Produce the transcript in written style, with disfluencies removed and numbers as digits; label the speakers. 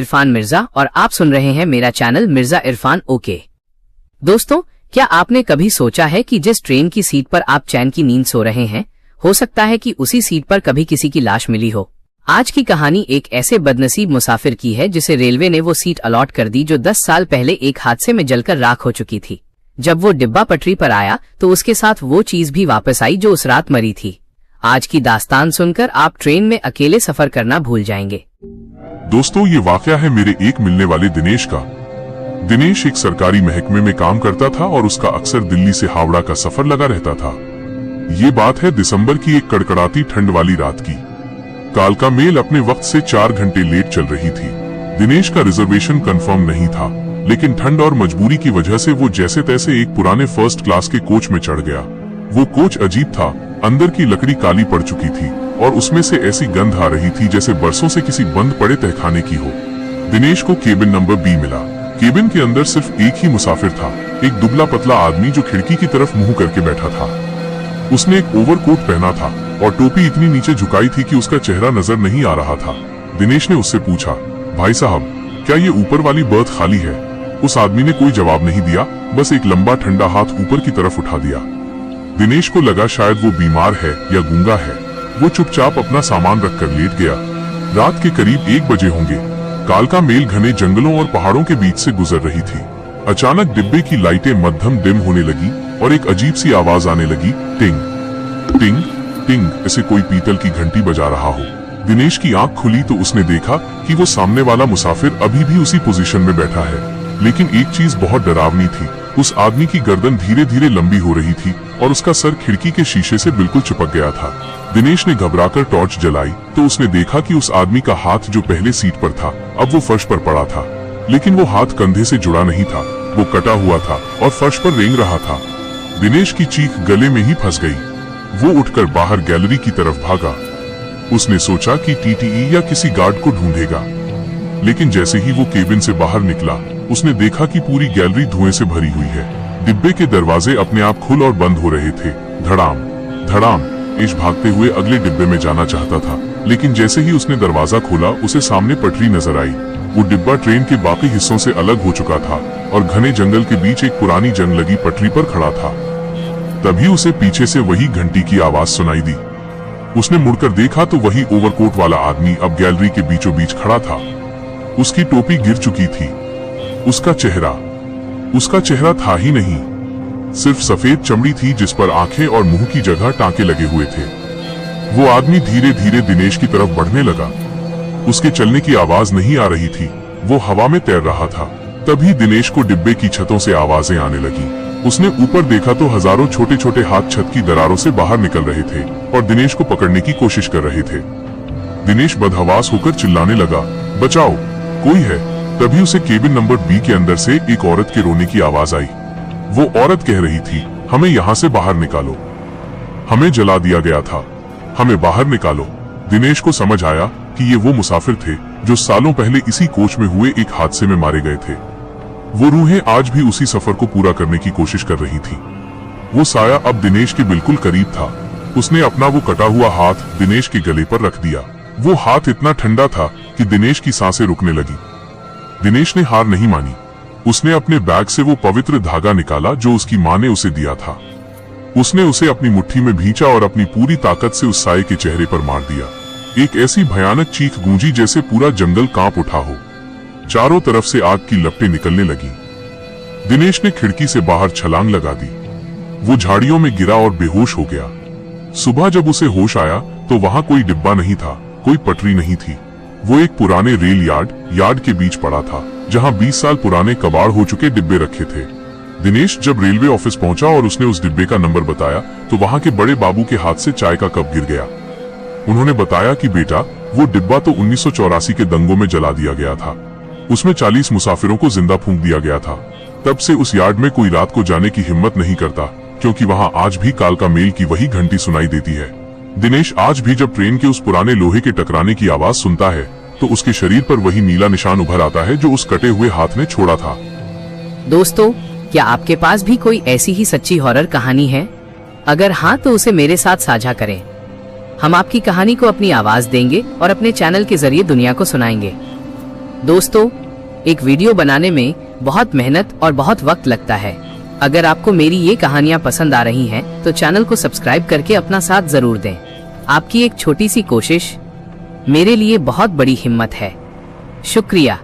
Speaker 1: इरफान मिर्जा और आप सुन रहे हैं मेरा चैनल मिर्जा इरफान ओके। दोस्तों, क्या आपने कभी सोचा है कि जिस ट्रेन की सीट पर आप चैन की नींद सो रहे हैं, हो सकता है कि उसी सीट पर कभी किसी की लाश मिली हो। आज की कहानी एक ऐसे बदनसीब मुसाफिर की है जिसे रेलवे ने वो सीट अलॉट कर दी जो 10 साल पहले एक हादसे में जलकर राख हो चुकी थी। जब वो डिब्बा पटरी पर आया तो उसके साथ वो चीज भी वापस आई जो उस रात मरी थी। आज की दास्तान सुनकर आप ट्रेन में अकेले सफर करना भूल जाएंगे।
Speaker 2: दोस्तों, ये वाकया है मेरे एक मिलने वाले दिनेश का। दिनेश एक सरकारी महकमे में काम करता था और उसका अक्सर दिल्ली से हावड़ा का सफर लगा रहता था। ये बात है दिसंबर की एक कड़कड़ाती ठंड वाली रात की। कालका मेल अपने वक्त से 4 घंटे लेट चल रही थी। दिनेश का रिजर्वेशन कंफर्म नहीं था, लेकिन ठंड और मजबूरी की वजह से वो जैसे तैसे एक पुराने फर्स्ट क्लास के कोच में चढ़ गया। वो कोच अजीब था। अंदर की लकड़ी काली पड़ चुकी थी और उसमें से ऐसी गंध आ रही थी जैसे बरसों से किसी बंद पड़े तहखाने की हो। दिनेश को केबिन नंबर बी मिला। केबिन के अंदर सिर्फ एक ही मुसाफिर था, एक दुबला पतला आदमी जो खिड़की की तरफ मुंह करके बैठा था। उसने एक ओवरकोट पहना था और टोपी इतनी नीचे झुकाई थी कि उसका चेहरा नजर नहीं आ रहा था। दिनेश ने उससे पूछा, भाई साहब, क्या ये ऊपर वाली बर्थ खाली है? उस आदमी ने कोई जवाब नहीं दिया, बस एक लंबा ठंडा हाथ ऊपर की तरफ उठा दिया। दिनेश को लगा शायद वो बीमार है या गूंगा है। वो चुपचाप अपना सामान रखकर लेट गया। रात के करीब 1 बजे होंगे। कालका मेल घने जंगलों और पहाड़ों के बीच से गुजर रही थी। अचानक डिब्बे की लाइटें मध्यम डिम होने लगी और एक अजीब सी आवाज आने लगी, टिंग टिंग टिंग, ऐसे कोई पीतल की घंटी बजा रहा हो। दिनेश की आंख खुली तो उसने देखा कि वो सामने वाला मुसाफिर अभी भी उसी पोजीशन में बैठा है। लेकिन एक चीज बहुत डरावनी थी। उस आदमी की गर्दन धीरे धीरे लंबी हो रही थी और उसका सर खिड़की के शीशे से बिल्कुल चिपक गया था। दिनेश ने घबराकर टॉर्च जलाई तो उसने देखा कि उस आदमी का हाथ जो पहले सीट पर था अब वो फर्श पर पड़ा था। लेकिन वो हाथ कंधे से जुड़ा नहीं था, वो कटा हुआ था और फर्श पर रेंग रहा था। दिनेश की चीख गले में ही फंस गई। वो उठकर बाहर गैलरी की तरफ भागा। उसने सोचा कि टीटीई या किसी गार्ड को ढूंढेगा, लेकिन जैसे ही वो केबिन से बाहर निकला उसने देखा कि पूरी गैलरी धुएं से भरी हुई है। डिब्बे के दरवाजे अपने आप खुल और बंद हो रहे थे। धड़ाम धड़ाम। इश भागते हुए अगले डिब्बे में जाना चाहता था, लेकिन जैसे ही उसने दरवाजा खोला उसे सामने पटरी नजर आई। वो डिब्बा ट्रेन के बाकी हिस्सों से अलग हो चुका था और घने जंगल के बीच एक पुरानी जंग लगी पटरी पर खड़ा था। तभी उसे पीछे से वही घंटी की आवाज सुनाई दी। उसने मुड़कर देखा तो वही ओवरकोट वाला आदमी अब गैलरी के बीचों बीच खड़ा था। उसकी टोपी गिर चुकी थी। उसका चेहरा था ही नहीं, सिर्फ सफेद चमड़ी थी जिस पर आंखें और मुंह की जगह टांके लगे हुए थे। वो आदमी धीरे धीरे दिनेश की तरफ बढ़ने लगा। उसके चलने की आवाज नहीं आ रही थी, वो हवा में तैर रहा था। तभी दिनेश को डिब्बे की छतों से आवाजें आने लगी। उसने ऊपर देखा तो हजारों छोटे छोटे हाथ छत की दरारों से बाहर निकल रहे थे और दिनेश को पकड़ने की कोशिश कर रहे थे। दिनेश बदहवास होकर चिल्लाने लगा, बचाओ, कोई है। तभी उसे केबिन नंबर बी के अंदर से एक औरत के रोने की आवाज आई। वो औरत कह रही थी, हमें यहाँ से बाहर निकालो, हमें जला दिया गया था, हमें बाहर निकालो। दिनेश को समझ आया कि ये वो मुसाफिर थे जो सालों पहले इसी कोच में हुए एक हादसे में मारे गए थे। वो रूहें आज भी उसी सफर को पूरा करने की कोशिश कर रही थी। वो साया अब दिनेश के बिल्कुल करीब था। उसने अपना वो कटा हुआ हाथ दिनेश के गले पर रख दिया। वो हाथ इतना ठंडा था कि दिनेश की सांसें रुकने लगी। दिनेश ने हार नहीं मानी। उसने अपने बैग से वो पवित्र धागा निकाला जो उसकी माँ ने उसे दिया था। उसने उसे अपनी मुट्ठी में भींचा और अपनी पूरी ताकत से उस साये के चेहरे पर मार दिया। एक ऐसी भयानक चीख गूंजी जैसे पूरा जंगल कांप उठा हो। चारों तरफ से आग की लपटें निकलने लगी। दिनेश ने खिड़की से बाहर छलांग लगा दी। वो झाड़ियों में गिरा और बेहोश हो गया। सुबह जब उसे होश आया तो वहां कोई डिब्बा नहीं था, कोई पटरी नहीं थी। वो एक पुराने रेल यार्ड के बीच पड़ा था, जहां 20 साल पुराने कबाड़ हो चुके डिब्बे रखे थे। दिनेश जब रेलवे ऑफिस पहुंचा और उसने उस डिब्बे का नंबर बताया तो वहां के बड़े बाबू के हाथ से चाय का कप गिर गया। उन्होंने बताया कि बेटा, वो डिब्बा तो 1984 के दंगों में जला दिया गया था। उसमें 40 मुसाफिरों को जिंदा फूंक दिया गया था। तब से उस यार्ड में कोई रात को जाने की हिम्मत नहीं करता, क्योंकि वहां आज भी कालका मेल की वही घंटी सुनाई देती है। दिनेश आज भी जब ट्रेन के उस पुराने लोहे के टकराने की आवाज सुनता है तो उसके शरीर पर वही नीला निशान उभर आता है जो उस कटे हुए हाथ ने छोड़ा था।
Speaker 1: दोस्तों, क्या आपके पास भी कोई ऐसी ही सच्ची हॉरर कहानी है? अगर हाँ तो उसे मेरे साथ साझा करें। हम आपकी कहानी को अपनी आवाज देंगे और अपने चैनल के जरिए दुनिया को सुनाएंगे। दोस्तों, एक वीडियो बनाने में बहुत मेहनत और बहुत वक्त लगता है। अगर आपको मेरी ये कहानियाँ पसंद आ रही हैं, तो चैनल को सब्सक्राइब करके अपना साथ जरूर दें। आपकी एक छोटी सी कोशिश मेरे लिए बहुत बड़ी हिम्मत है। शुक्रिया।